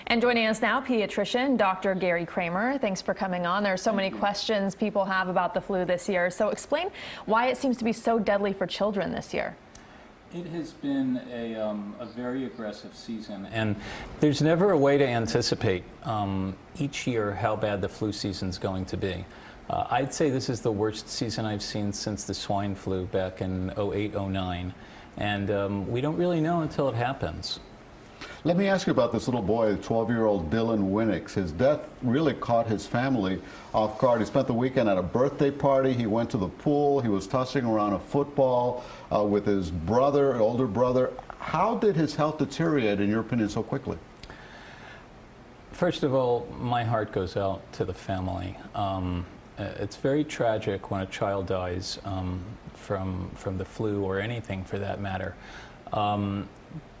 And joining us now, pediatrician Dr. Gary Kramer. Thanks for coming on. There are so many questions people have about the flu this year. So explain why it seems to be so deadly for children this year. It has been a very aggressive season, and there's never a way to anticipate each year how bad the flu season's going to be. I'd say this is the worst season I've seen since the swine flu back in '08, '09, and we don't really know until it happens. Let me ask you about this little boy, 12-year-old Dylan Winnix. His death really caught his family off guard. He spent the weekend at a birthday party. He went to the pool. He was tossing around a football with his brother, older brother. How did his health deteriorate, in your opinion, so quickly? First of all, my heart goes out to the family. It's very tragic when a child dies from the flu or anything for that matter.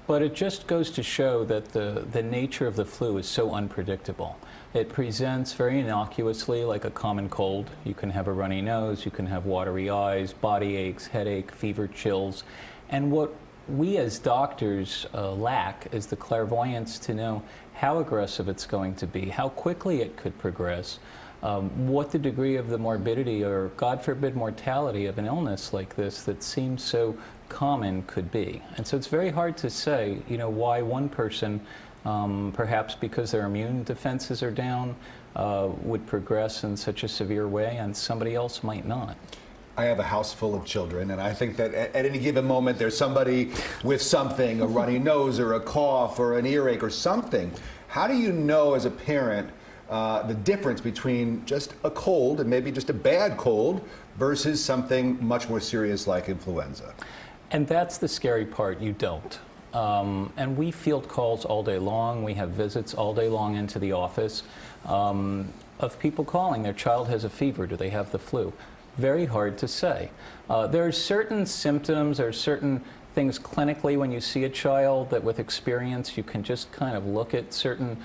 But it just goes to show that the nature of the flu is so unpredictable. It presents very innocuously like a common cold. You can have a runny nose, you can have watery eyes, body aches, headache, fever, chills. And what we as doctors lack is the clairvoyance to know how aggressive it's going to be, how quickly it could progress, what the degree of the morbidity or, God forbid, mortality of an illness like this that seems so common could be. And so it's very hard to say, you know, why one person, perhaps because their immune defenses are down, would progress in such a severe way and somebody else might not. I have a house full of children, and I think that at any given moment there's somebody with something, a runny nose or a cough or an earache or something. How do you know as a parent the difference between just a cold and maybe just a bad cold versus something much more serious like influenza? And that's the scary part, you don't. And we field calls all day long. We have visits all day long into the office of people calling. Their child has a fever. Do they have the flu? Very hard to say. There are certain symptoms or certain things clinically when you see a child that with experience you can just kind of look at certain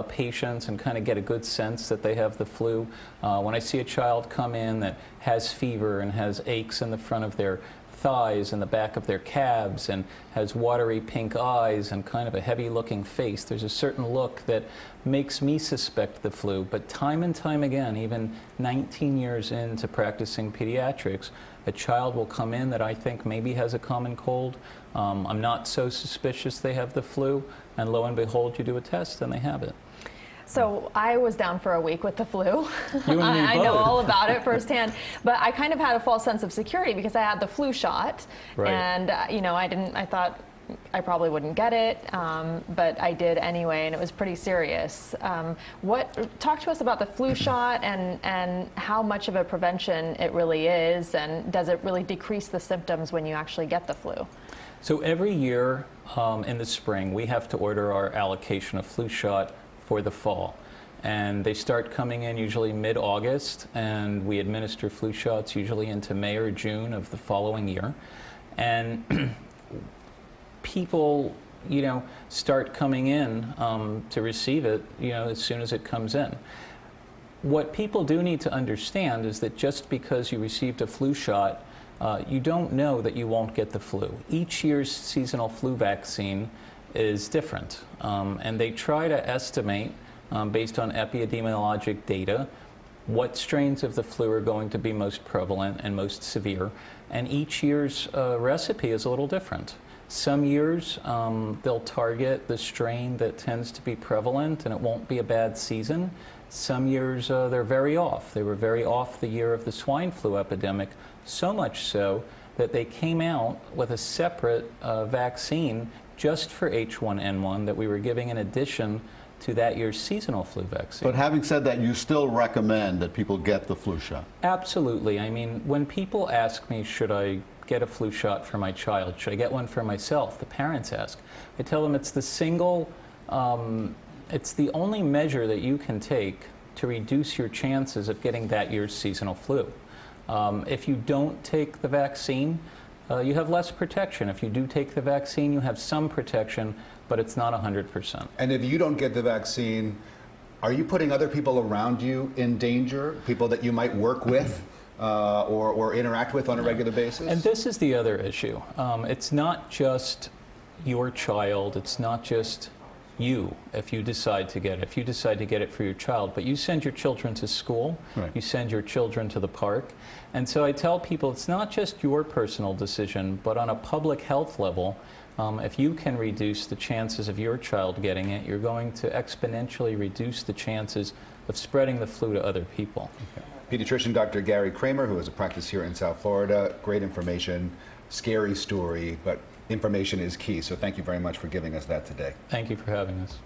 patients and kind of get a good sense that they have the flu. When I see a child come in that has fever and has aches in the front of their thighs and the back of their calves and has watery pink eyes and kind of a heavy looking face, there's a certain look that makes me suspect the flu. But time and time again, even 19 years into practicing pediatrics, a child will come in that I think maybe has a common cold. I'm not so suspicious they have the flu, and lo and behold, you do a test and they have it. So I was down for a week with the flu. You and me I both. know all about it firsthand, but I kind of had a false sense of security because I had the flu shot, right. And you know, I thought I probably wouldn't get it, but I did anyway, and it was pretty serious. Talk to us about the flu shot and how much of a prevention it really is, and does it really decrease the symptoms when you actually get the flu? So every year in the spring, we have to order our allocation of flu shot for the fall. And they start coming in usually mid-August, and we administer flu shots usually into May or June of the following year. And people, you know, start coming in to receive it, you know, as soon as it comes in. What people do need to understand is that just because you received a flu shot, you don't know that you won't get the flu. Each year's seasonal flu vaccine is different, and they try to estimate, based on epidemiologic data, what strains of the flu are going to be most prevalent and most severe, and each year's recipe is a little different. Some years they'll target the strain that tends to be prevalent and it won't be a bad season. Some years they're very off. They were very off the year of the swine flu epidemic, so much so that they came out with a separate vaccine just for H1N1 that we were giving in addition to that year's seasonal flu vaccine. But having said that, you still recommend that people get the flu shot? Absolutely. I mean, when people ask me, should I get a flu shot for my child? Should I get one for myself? The parents ask. I tell them it's the it's the only measure that you can take to reduce your chances of getting that year's seasonal flu. If you don't take the vaccine, you have less protection. If you do take the vaccine, you have some protection, but it's not 100%. And if you don't get the vaccine, are you putting other people around you in danger, people that you might work with or interact with on a regular basis? And this is the other issue. It's not just your child, it's not just you if you decide to get it, if you decide to get it for your child. But you send your children to school, Right. you send your children to the park. And so I tell people it's not just your personal decision, but on a public health level, if you can reduce the chances of your child getting it, you're going to exponentially reduce the chances of spreading the flu to other people. Pediatrician Dr. Gary Kramer, who has a practice here in South Florida. Great information, scary story, but information is key. So thank you very much for giving us that today. Thank you for having us.